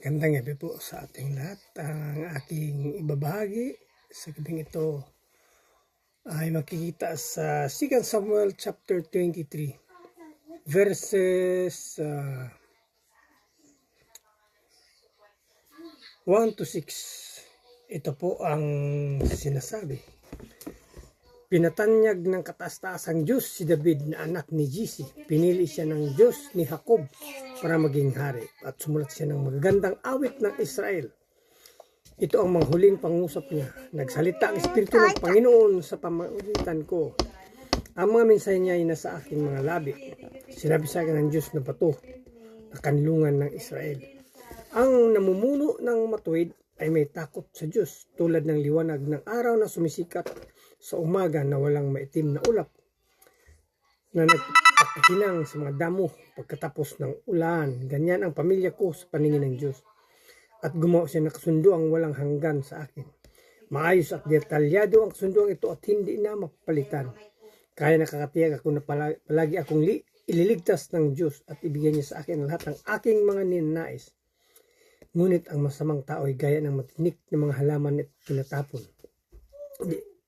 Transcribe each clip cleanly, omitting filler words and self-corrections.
Magandang gabi po sa ating lahat. Ang aking ibabahagi sa gabing ito ay makikita sa 2 Samuel chapter 23 verses 1 to 6. Ito po ang sinasabi. Pinatanyag ng kataas-taasang Diyos si David na anak ni Jesse. Pinili siya ng Diyos ni Jacob para maging hari at sumulat siya ng magagandang awit ng Israel. Ito ang manghuling pangusap niya. Nagsalita ang Espiritu ng Panginoon sa pamamagitan ko. Ang mga mensahe niya ay nasa aking mga labi. Sinabi sa akin ng Diyos na bato na kanlungan ng Israel. Ang namumuno ng matuwid ay may takot sa Diyos, tulad ng liwanag ng araw na sumisikat sa umaga na walang maitim na ulap na nagpapakinang sa mga damo pagkatapos ng ulan. Ganyan ang pamilya ko sa paningin ng Diyos. At gumawa siya ng kasunduang walang hanggan sa akin. Maayos at detalyado ang kasunduang ito at hindi na mapapalitan. Kaya nakakatiyag ako na palagi akong ililigtas ng Diyos at ibigay niya sa akin lahat ng aking mga ninanais. Ngunit ang masamang tao ay gaya ng matinik na mga halaman at tinatapon.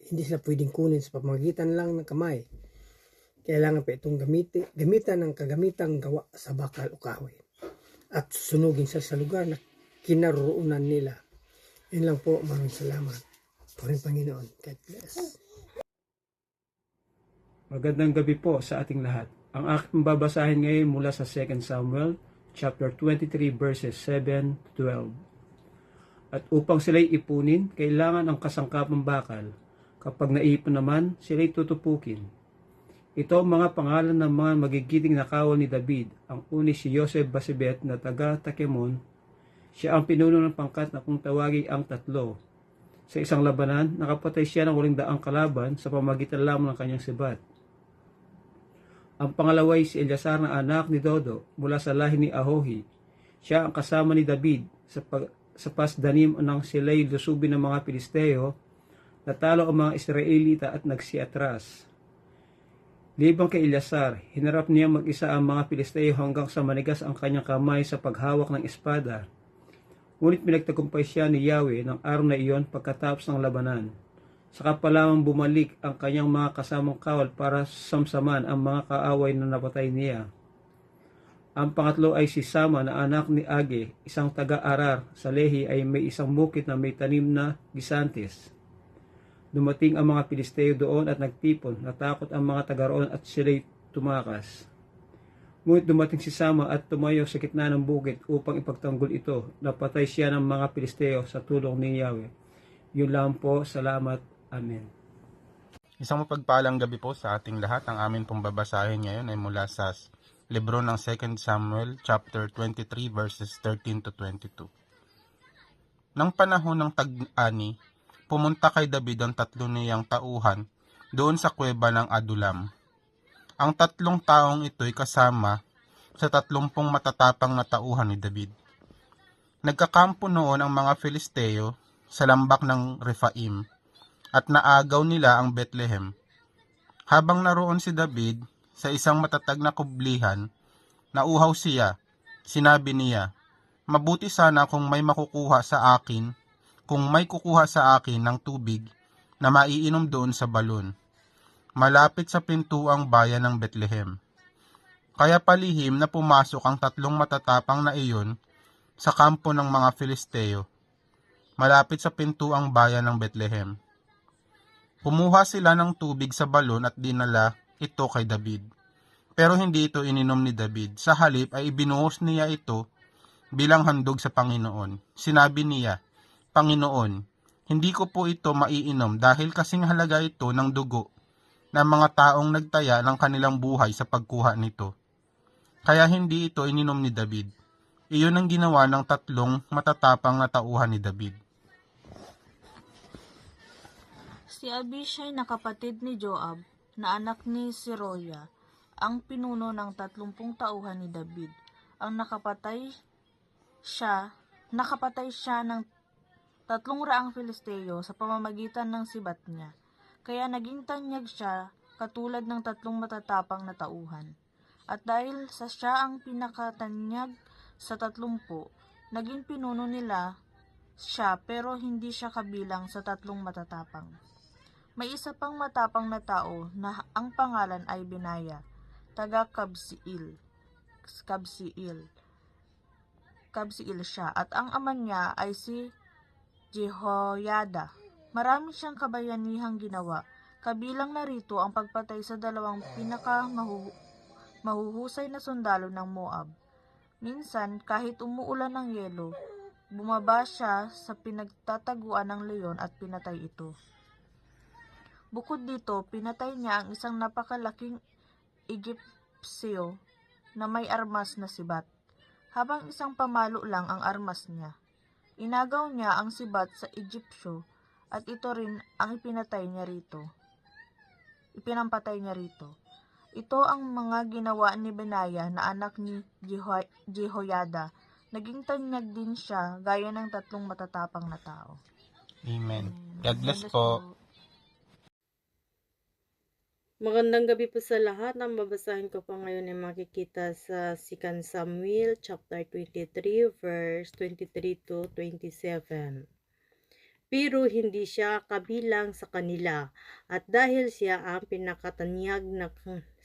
Hindi sila pwedeng kunin sa pamamagitan lang ng kamay. Kailangan pa itong gamitan ng kagamitang gawa sa bakal o kahoy. At susunugin sa lugar na kinaroroonan nila. Yun lang po, maraming salamat. Paging Panginoon, God bless. Magandang gabi po sa ating lahat. Ang aking babasahin ngayon mula sa 2 Samuel chapter 23 verses 7 to 12. At upang sila'y ipunin, kailangan ang kasangkapang bakal. Kapag naipon naman, sila'y tutupukin. Ito ang mga pangalan ng mga magigiting na kawal ni David. Ang uni si Joseph Basibet na taga Takemon. Siya ang pinuno ng pangkat na kung tawagin ang tatlo. Sa isang labanan, nakapatay siya ng 800 kalaban sa pamagitan lamang ng kanyang sibat. Ang pangalawa ay si Eleazar na anak ni Dodo mula sa lahi ni Ahohi. Siya ang kasama ni David sa pasdanim ng sila'y lusubin ng mga Pilisteo. Natalo ang mga Israelita at nagsiatras. Libang kay Eleazar, hinarap niya mag-isa ang mga Pilisteo hanggang sa manigas ang kanyang kamay sa paghawak ng espada. Ngunit pinagtagumpay siya ni Yahweh ng araw na iyon pagkatapos ng labanan. Saka pa lamang bumalik ang kanyang mga kasamang kawal para samsaman ang mga kaaway na napatay niya. Ang pangatlo ay si Sama na anak ni Age, isang taga-Arar sa Lehi ay may isang bukid na may tanim na gisantes. Dumating ang mga Pilisteo doon at nagtipon, natakot ang mga taga roon at sila'y tumakas. Ngunit dumating si Sama at tumayo sa gitna ng bukid upang ipagtanggol ito. Napatay siya ng mga Pilisteo sa tulong ni Yahweh. Yun lang po, salamat. Amen. Isang mapagpalang gabi po sa ating lahat. Ang amin pong babasahin ngayon ay mula sa libro ng 2 Samuel chapter 23 verses 13 to 22. Nang panahon ng tag-ani, pumunta kay David ang tatlo niyang tauhan doon sa kuweba ng Adulam. Ang tatlong taong ito'y kasama sa 30 matatapang na tauhan ni David. Nagkakampo noon ang mga Filisteo sa lambak ng Rephaim at naagaw nila ang Bethlehem. Habang naroon si David sa isang matatag na kublihan, nauhaw siya. Sinabi niya, "Mabuti sana kung may makukuha sa akin, ng tubig na maiinom doon sa balon, malapit sa pintuang bayan ng Bethlehem." Kaya palihim na pumasok ang tatlong matatapang na iyon sa kampo ng mga Filisteo, malapit sa pintuang bayan ng Bethlehem. Kumuha sila ng tubig sa balon at dinala ito kay David. Pero hindi ito ininom ni David. Sa halip ay ibinuhos niya ito bilang handog sa Panginoon. Sinabi niya, "Panginoon, hindi ko po ito maiinom dahil kasing halaga ito ng dugo ng mga taong nagtaya ng kanilang buhay sa pagkuha nito." Kaya hindi ito ininom ni David. Iyon ang ginawa ng tatlong matatapang na tauhan ni David. Si Abishai na kapatid ni Joab, na anak ni Seruya, ang pinuno ng 30 tauhan ni David. Ang nakapatay siya ng 300 Filisteo sa pamamagitan ng sibat niya. Kaya naging tanyag siya katulad ng 3 matatapang na tauhan. At dahil sa siya ang pinakatanyag sa 30, Naging pinuno nila siya pero hindi siya kabilang sa 3 matatapang. May isa pang matapang na tao na ang pangalan ay Benaya, taga Kabsiil. Kabsiil siya at ang ama niya ay si Jehoiada. Marami siyang kabayanihang ginawa, kabilang na rito ang pagpatay sa 2 mahuhusay na sundalo ng Moab. Minsan, kahit umuulan ng yelo, bumaba siya sa pinagtataguan ng leon at pinatay ito. Bukod dito, pinatay niya ang isang napakalaking Egypsyo na may armas na sibat, habang isang pamalo lang ang armas niya. Inagaw niya ang sibat sa Egypsyo at ito rin ang ipinampatay niya rito. Ito ang mga ginawa ni Benaya na anak ni Jehoiada. Naging tanyag din siya gaya ng 3 matatapang na tao. Amen. God bless po. Magandang gabi po sa lahat. Ang babasahin ko po ngayon ay makikita sa 2 Samuel chapter 23 verse 23 to 27. Pero hindi siya kabilang sa kanila, at dahil siya ang pinakatanyag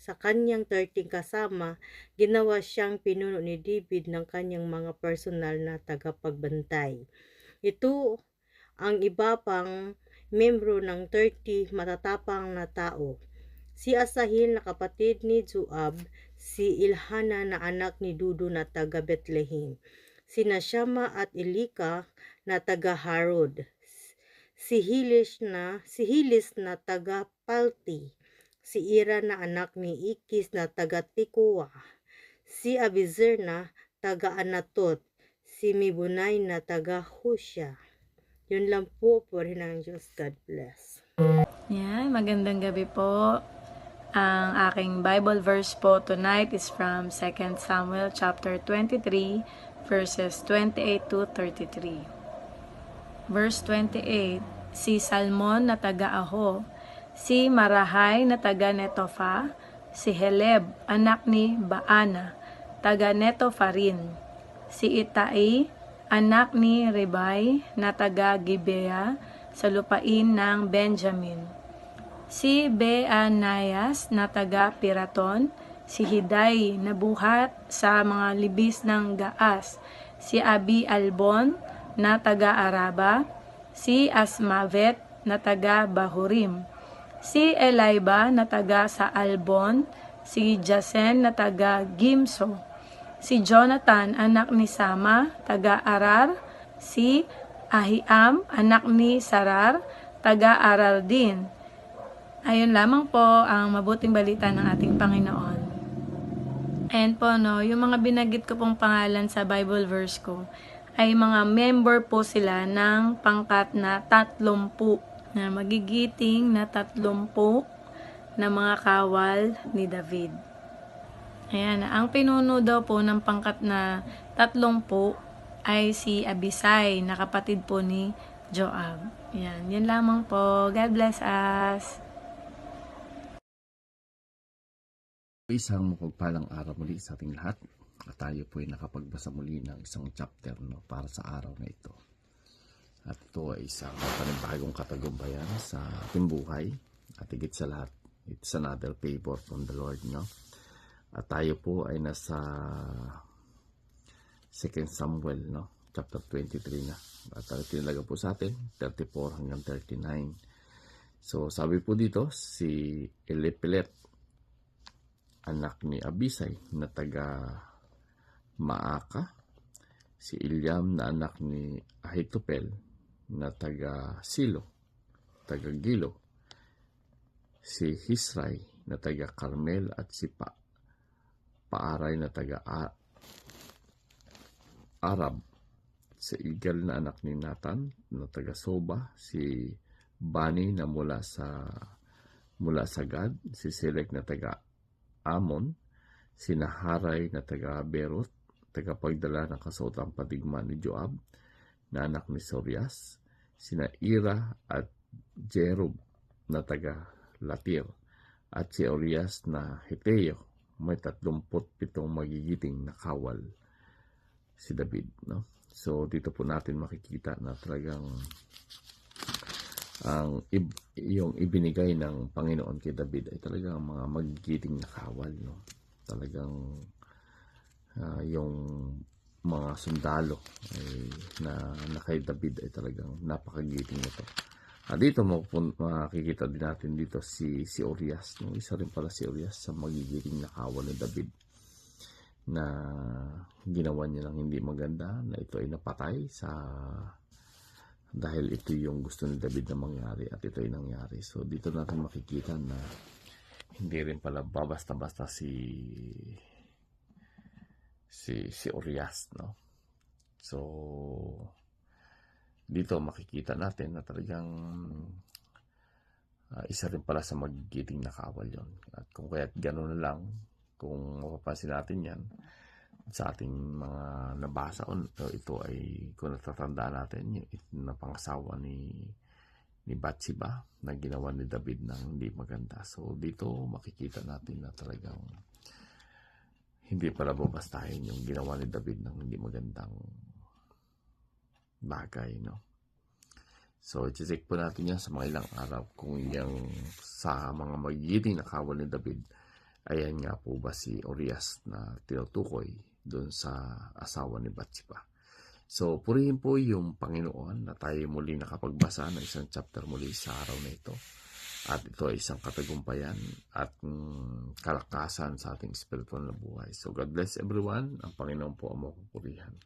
sa kanyang 13 kasama, ginawa siyang pinuno ni David ng kanyang mga personal na tagapagbantay. Ito ang iba pang membro ng 30 matatapang na tao. Si Asahel na kapatid ni Joab, si Ilhana na anak ni Dudo na taga Bethlehem, si Nashama at Elika na taga Harod, si Hilis na taga Palti, si Ira na anak ni Ikis na taga Tikuwa, si Abizer na taga Anatot, si Mibunay na taga Husha. Yun lang po rin ng Diyos. God bless. Yan, magandang gabi po. Ang aking Bible verse po tonight is from 2 Samuel chapter 23 verses 28 to 33. Verse 28, si Salmon na taga-Aho, si Marahay na taga-Netofa, si Heleb, anak ni Baana, taga-Netofa rin, si Itai, anak ni Ribay na taga-Gibea sa lupain ng Benjamin, si Beanayas na taga-Piraton, si Hiday na buhat sa mga libis ng Gaas, si Abi Albon na taga-Araba, si Asmavet na taga-Bahurim, si Elaiba na taga sa Albon, si Jasen na taga-Gimso, si Jonathan anak ni Sama, taga-Arar, si Ahiam anak ni Sarar, taga-Arar din. Ayun lamang po ang mabuting balita ng ating Panginoon. And po, yung mga binanggit ko pong pangalan sa Bible verse ko, ay mga member po sila ng pangkat na 30, na magigiting na 30 na mga kawal ni David. Ayan, ang pinuno daw po ng pangkat na 30 ay si Abisai, na kapatid po ni Joab. Yan lamang po. God bless us. Isang mapagpalang araw muli sa ating lahat, at tayo po ay nakapagbasa muli ng isang chapter para sa araw na ito. At ito ay isang panibagong katagumpayan sa ating buhay, at higit sa lahat, it's another favor from the Lord, At tayo po ay nasa 2 Samuel, chapter 23 na. At tinalaga po sa atin, 34 hanggang 39. So sabi po dito, si Elipelet, anak ni Abisai na taga Maaka, si Ilyam na anak ni Ahitopel na taga Silo, taga Gilo, si Hisray na taga Carmel at si Paaray na taga Arab, si Igal na anak ni Nathan na taga Soba, si Bani na mula sa Gad, si Selek na taga Amon, si Naharay na taga Berot, tagapagdala ng kasuotang padigma ni Joab na anak ni Sorias, si Naira at Jerub na taga Latir, at si Orias na Heteo, may 37 magigiting na kawal. si David, no? So dito po natin makikita na talagang yung ibinigay ng Panginoon kay David ay talagang mga magigiting na kawal, no? Talagang yung mga sundalo na kay David ay talagang napakagiting nito. Dito makikita din natin dito si Urias, no? Isa rin pala si Urias sa magigiting na kawal ni David na ginawa niya ng hindi maganda, na ito ay napatay dahil ito yung gusto ni David na mangyari at ito ay nangyari. So dito natin makikita na hindi rin pala basta-basta si Urias, no? So dito makikita natin na talagang isa rin pala sa magigiting na kawal yon. At kung kaya't gano'n na lang, kung mapapansin natin yan sa ating mga nabasa, ito ay kung natatandaan natin yung na pangasawa ni Bathsheba na ginawa ni David ng hindi maganda. So dito makikita natin na talagang hindi pala babastahin yung ginawa ni David ng hindi magandang bagay, no? So i-check po natin yan sa mga ilang araw kung yung sa mga magigiting na kawal ni David, ayan nga po ba si Urias na tinutukoy doon sa asawa ni Bathsheba. So purihin po yung Panginoon na tayo muli nakapagbasa ng isang chapter muli sa araw na ito. At ito ay isang katagumpayan at kalakasan sa ating spiritual na buhay. So God bless everyone. Ang Panginoon po ang mapupurihan.